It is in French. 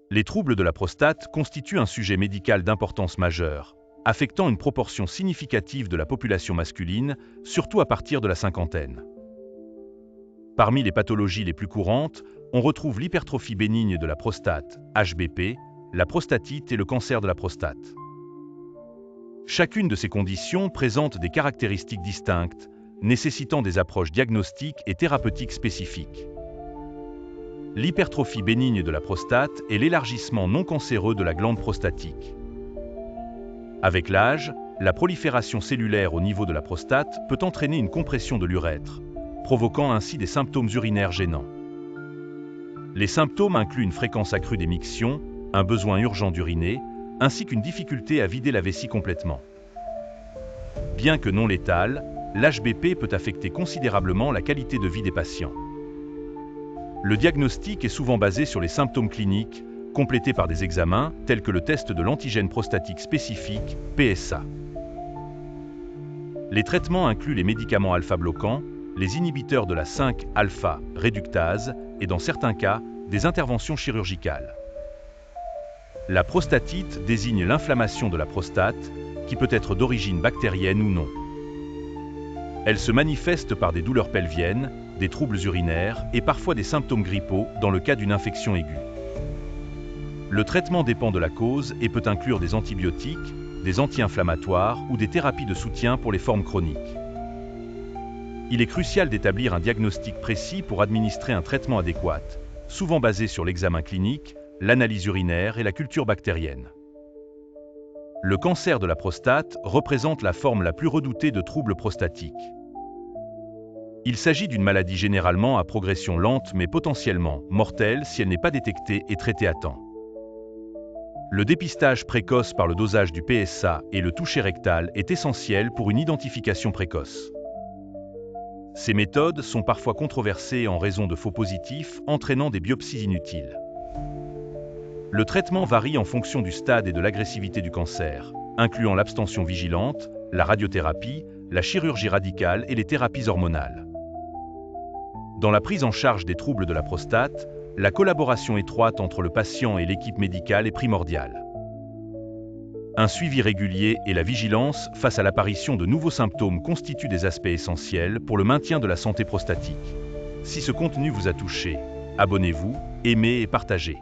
Les troubles de la prostate constituent un sujet médical d'importance majeure, affectant une proportion significative de la population masculine, surtout à partir de la cinquantaine. Parmi les pathologies les plus courantes, on retrouve l'hypertrophie bénigne de la prostate, HBP, la prostatite et le cancer de la prostate. Chacune de ces conditions présente des caractéristiques distinctes, nécessitant des approches diagnostiques et thérapeutiques spécifiques. L'hypertrophie bénigne de la prostate est l'élargissement non cancéreux de la glande prostatique. Avec l'âge, la prolifération cellulaire au niveau de la prostate peut entraîner une compression de l'urètre, provoquant ainsi des symptômes urinaires gênants. Les symptômes incluent une fréquence accrue d'émictions, un besoin urgent d'uriner, ainsi qu'une difficulté à vider la vessie complètement. Bien que non létale, l'HBP peut affecter considérablement la qualité de vie des patients. Le diagnostic est souvent basé sur les symptômes cliniques, complétés par des examens tels que le test de l'antigène prostatique spécifique, PSA. Les traitements incluent les médicaments alpha-bloquants, les inhibiteurs de la 5-alpha-réductase et dans certains cas, des interventions chirurgicales. La prostatite désigne l'inflammation de la prostate, qui peut être d'origine bactérienne ou non. Elle se manifeste par des douleurs pelviennes, des troubles urinaires et parfois des symptômes grippaux dans le cas d'une infection aiguë. Le traitement dépend de la cause et peut inclure des antibiotiques, des anti-inflammatoires ou des thérapies de soutien pour les formes chroniques. Il est crucial d'établir un diagnostic précis pour administrer un traitement adéquat, souvent basé sur l'examen clinique, l'analyse urinaire et la culture bactérienne. Le cancer de la prostate représente la forme la plus redoutée de troubles prostatiques. Il s'agit d'une maladie généralement à progression lente mais potentiellement mortelle si elle n'est pas détectée et traitée à temps. Le dépistage précoce par le dosage du PSA et le toucher rectal est essentiel pour une identification précoce. Ces méthodes sont parfois controversées en raison de faux positifs entraînant des biopsies inutiles. Le traitement varie en fonction du stade et de l'agressivité du cancer, incluant l'abstention vigilante, la radiothérapie, la chirurgie radicale et les thérapies hormonales. Dans la prise en charge des troubles de la prostate, la collaboration étroite entre le patient et l'équipe médicale est primordiale. Un suivi régulier et la vigilance face à l'apparition de nouveaux symptômes constituent des aspects essentiels pour le maintien de la santé prostatique. Si ce contenu vous a touché, abonnez-vous, aimez et partagez.